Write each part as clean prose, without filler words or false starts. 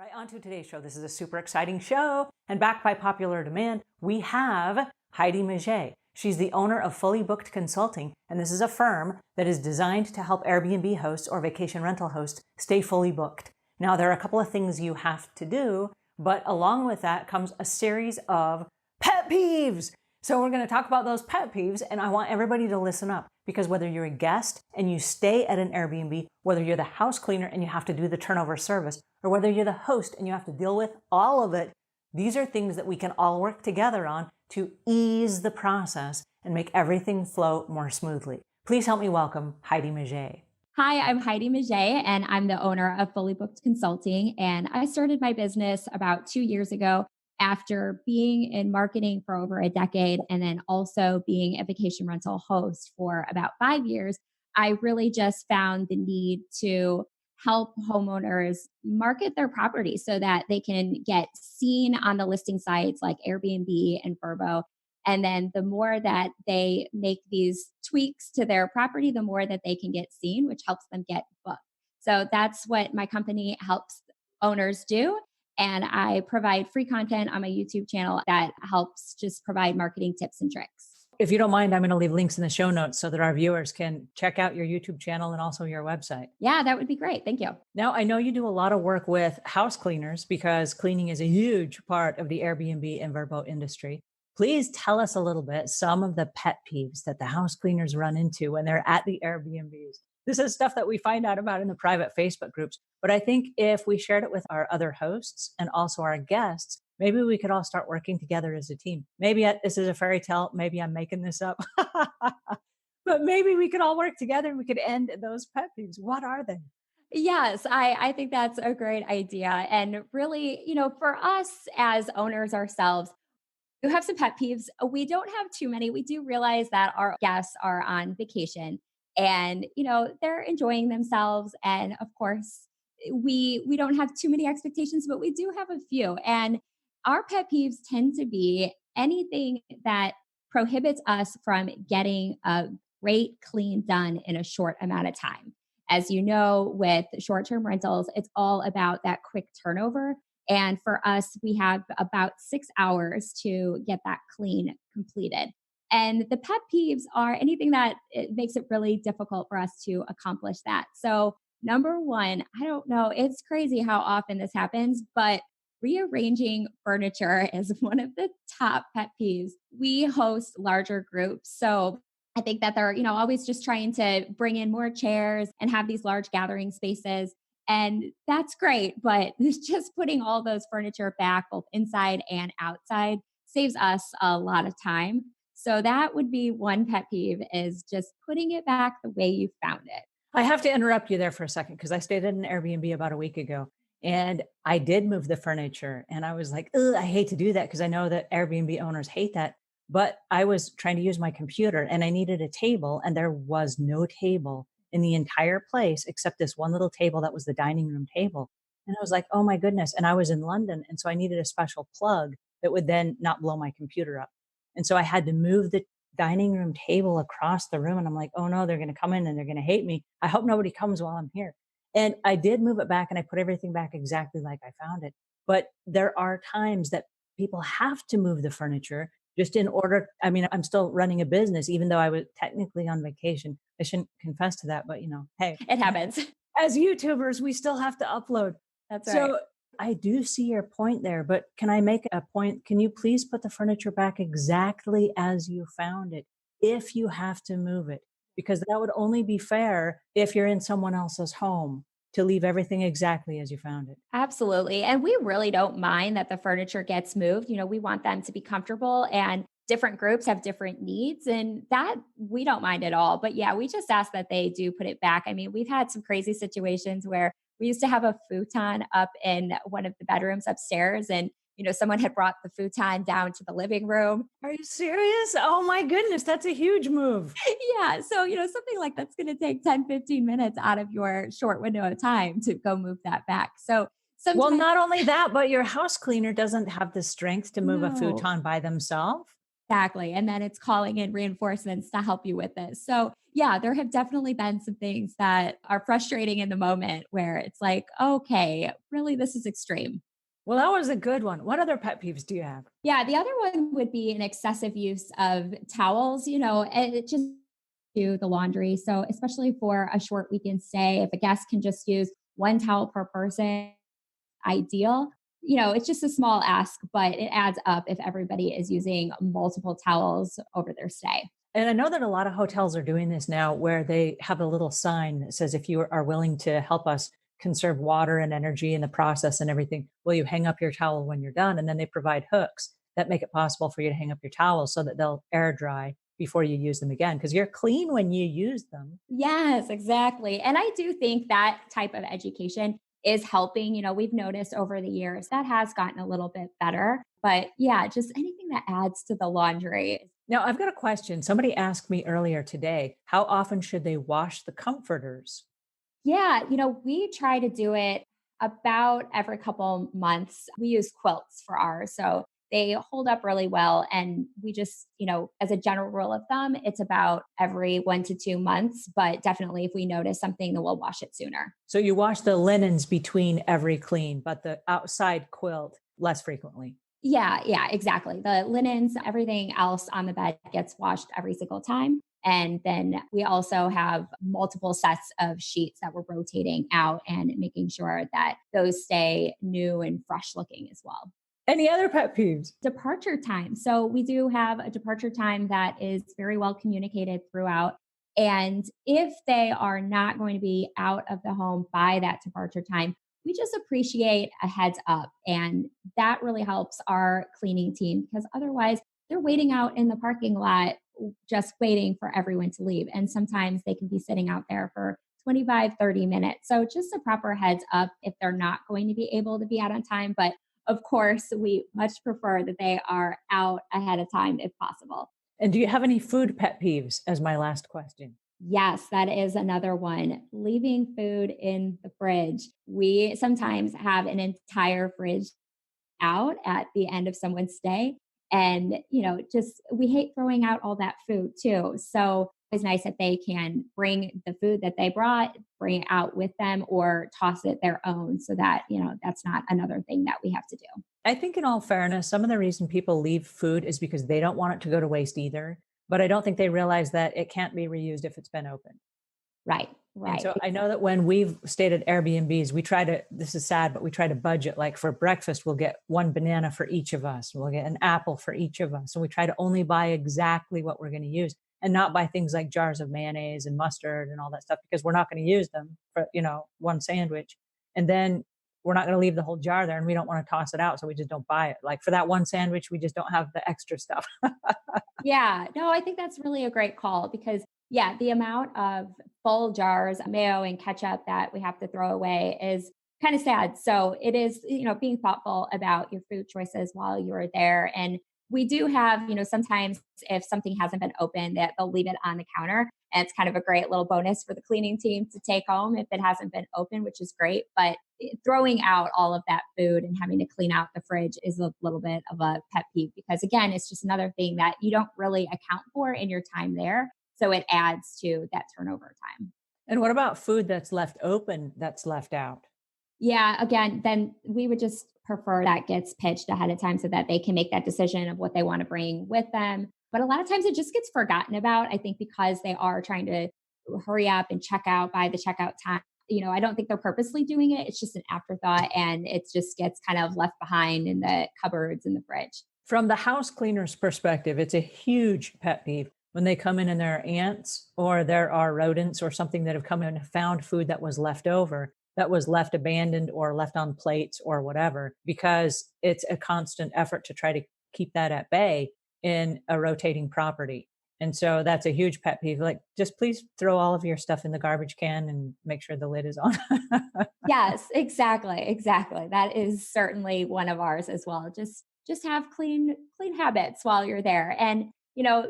Right on to today's show. This is a super exciting show, and backed by popular demand, we have Heidi Miget. She's the owner of Fully Booked Consulting, and this is a firm that is designed to help Airbnb hosts or vacation rental hosts stay fully booked. Now, there are a couple of things you have to do, but along with that comes a series of pet peeves. So we're going to talk about those pet peeves, and I want everybody to listen up, because whether you're a guest and you stay at an Airbnb, whether you're the house cleaner and you have to do the turnover service, or whether you're the host and you have to deal with all of it, these are things that we can all work together on to ease the process and make everything flow more smoothly. Please help me welcome Heidi Miget. Hi, I'm Heidi Miget, and I'm the owner of Fully Booked Consulting. And I started my business about 2 years ago after being in marketing for over a decade and then also being a vacation rental host for about 5 years. I really just found the need to help homeowners market their property so that they can get seen on the listing sites like Airbnb and Vrbo. And then the more that they make these tweaks to their property, the more that they can get seen, which helps them get booked. So that's what my company helps owners do. And I provide free content on my YouTube channel that helps just provide marketing tips and tricks. If you don't mind, I'm going to leave links in the show notes so that our viewers can check out your YouTube channel and also your website. Yeah, that would be great. Thank you. Now, I know you do a lot of work with house cleaners because cleaning is a huge part of the Airbnb and Vrbo industry. Please tell us a little bit some of the pet peeves that the house cleaners run into when they're at the Airbnbs. This is stuff that we find out about in the private Facebook groups. But I think if we shared it with our other hosts and also our guests, maybe we could all start working together as a team. Maybe this is a fairy tale. Maybe I'm making this up. But maybe we could all work together and we could end those pet peeves. What are they? Yes, I think that's a great idea. And really, for us as owners ourselves, who have some pet peeves, we don't have too many. We do realize that our guests are on vacation and, they're enjoying themselves. And of course, we don't have too many expectations, but we do have a few. And our pet peeves tend to be anything that prohibits us from getting a great clean done in a short amount of time. As you know, with short-term rentals, it's all about that quick turnover. And for us, we have about 6 hours to get that clean completed. And the pet peeves are anything that it makes it really difficult for us to accomplish that. So, number one, I don't know, it's crazy how often this happens, but rearranging furniture is one of the top pet peeves. We host larger groups. So, I think that they're, always just trying to bring in more chairs and have these large gathering spaces. And that's great, but just putting all those furniture back, both inside and outside, saves us a lot of time. So that would be one pet peeve is just putting it back the way you found it. I have to interrupt you there for a second because I stayed at an Airbnb about a week ago and I did move the furniture and I was like, ugh, I hate to do that because I know that Airbnb owners hate that. But I was trying to use my computer and I needed a table and there was no table in the entire place except this one little table that was the dining room table. And I was like, oh my goodness. And I was in London. And so I needed a special plug that would then not blow my computer up. And so I had to move the dining room table across the room. And I'm like, oh no, they're going to come in and they're going to hate me. I hope nobody comes while I'm here. And I did move it back and I put everything back exactly like I found it. But there are times that people have to move the furniture just in order. I mean, I'm still running a business, even though I was technically on vacation. I shouldn't confess to that, but hey, It happens. as YouTubers, we still have to upload. That's right. So I do see your point there, but can I make a point? Can you please put the furniture back exactly as you found it if you have to move it? Because that would only be fair if you're in someone else's home to leave everything exactly as you found it. Absolutely. And we really don't mind that the furniture gets moved. We want them to be comfortable and different groups have different needs and that we don't mind at all. But yeah, we just ask that they do put it back. I mean, we've had some crazy situations where we used to have a futon up in one of the bedrooms upstairs and someone had brought the futon down to the living room. Are you serious? Oh my goodness, that's a huge move. Yeah. So, something like that's going to take 10, 15 minutes out of your short window of time to go move that back. So Well, sometimes, not only that, but your house cleaner doesn't have the strength to move a no. futon by themselves. Exactly, and then it's calling in reinforcements to help you with this. So, yeah, there have definitely been some things that are frustrating in the moment where it's like, "Okay, really, this is extreme." Well, that was a good one. What other pet peeves do you have? Yeah, the other one would be an excessive use of towels, and it just do the laundry. So, especially for a short weekend stay, if a guest can just use 1 towel per person, ideal. It's just a small ask, but it adds up if everybody is using multiple towels over their stay. And I know that a lot of hotels are doing this now where they have a little sign that says, if you are willing to help us conserve water and energy in the process and everything, will you hang up your towel when you're done? And then they provide hooks that make it possible for you to hang up your towels so that they'll air dry before you use them again because you're clean when you use them. Yes, exactly. And I do think that type of education is helping. We've noticed over the years that has gotten a little bit better. But yeah, just anything that adds to the laundry. Now, I've got a question. Somebody asked me earlier today, how often should they wash the comforters? Yeah, we try to do it about every couple months. We use quilts for ours. So they hold up really well. And we just, as a general rule of thumb, it's about every 1 to 2 months. But definitely, if we notice something, then we'll wash it sooner. So you wash the linens between every clean, but the outside quilt less frequently. Yeah, yeah, exactly. The linens, everything else on the bed gets washed every single time. And then we also have multiple sets of sheets that we're rotating out and making sure that those stay new and fresh looking as well. Any other pet peeves? Departure time. So we do have a departure time that is very well communicated throughout. And if they are not going to be out of the home by that departure time, we just appreciate a heads up. And that really helps our cleaning team because otherwise they're waiting out in the parking lot, just waiting for everyone to leave. And sometimes they can be sitting out there for 25, 30 minutes. So just a proper heads up if they're not going to be able to be out on time. But of course, we much prefer that they are out ahead of time if possible. And do you have any food pet peeves as my last question? Yes, that is another one. Leaving food in the fridge. We sometimes have an entire fridge out at the end of someone's stay. And, just we hate throwing out all that food too. So it's nice that they can bring the food that they brought, bring it out with them or toss it their own so that, that's not another thing that we have to do. I think, in all fairness, some of the reason people leave food is because they don't want it to go to waste either. But I don't think they realize that it can't be reused if it's been opened. Right, And right. so I know that when we've stayed at Airbnbs, we try to, this is sad, but we try to budget. Like for breakfast, we'll get one banana for each of us. We'll get an apple for each of us. And we try to only buy exactly what we're going to use and not buy things like jars of mayonnaise and mustard and all that stuff because we're not going to use them for, one sandwich. And then we're not going to leave the whole jar there and we don't want to toss it out. So we just don't buy it. Like for that one sandwich, we just don't have the extra stuff. Yeah, no, I think that's really a great call because, yeah, the amount of full jars of mayo and ketchup that we have to throw away is kind of sad. So it is, being thoughtful about your food choices while you're there. And we do have, sometimes if something hasn't been opened, that they'll leave it on the counter. And it's kind of a great little bonus for the cleaning team to take home if it hasn't been open, which is great. But throwing out all of that food and having to clean out the fridge is a little bit of a pet peeve because, again, it's just another thing that you don't really account for in your time there. So it adds to that turnover time. And what about food that's left open that's left out? Yeah, again, then we would just prefer that gets pitched ahead of time so that they can make that decision of what they want to bring with them. But a lot of times it just gets forgotten about, I think, because they are trying to hurry up and check out by the checkout time. I don't think they're purposely doing it. It's just an afterthought and it just gets kind of left behind in the cupboards in the fridge. From the house cleaner's perspective, it's a huge pet peeve when they come in and there are ants or there are rodents or something that have come in and found food that was left over, that was left abandoned or left on plates or whatever, because it's a constant effort to try to keep that at bay in a rotating property. And so that's a huge pet peeve. Like, just please throw all of your stuff in the garbage can and make sure the lid is on. Yes, exactly, exactly. That is certainly one of ours as well. Just have clean habits while you're there and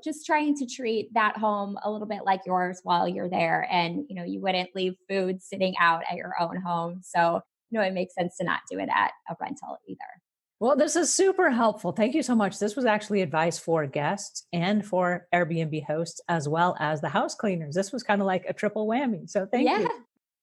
just trying to treat that home a little bit like yours while you're there and you wouldn't leave food sitting out at your own home. So, it makes sense to not do it at a rental either. Well, this is super helpful. Thank you so much. This was actually advice for guests and for Airbnb hosts, as well as the house cleaners. This was kind of like a triple whammy. So thank Yeah. you.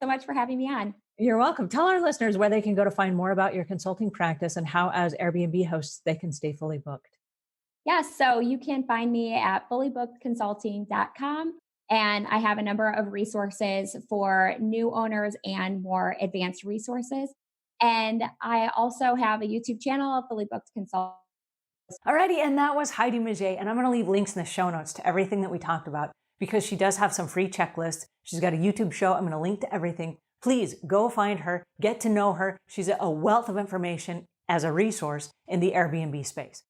So much for having me on. You're welcome. Tell our listeners where they can go to find more about your consulting practice and how, as Airbnb hosts, they can stay fully booked. Yeah, so you can find me at fullybookedconsulting.com. And I have a number of resources for new owners and more advanced resources. And I also have a YouTube channel, Fully Booked Consult. Alrighty, and that was Heidi Miget, and I'm going to leave links in the show notes to everything that we talked about because she does have some free checklists. She's got a YouTube show. I'm going to link to everything. Please go find her, get to know her. She's a wealth of information as a resource in the Airbnb space.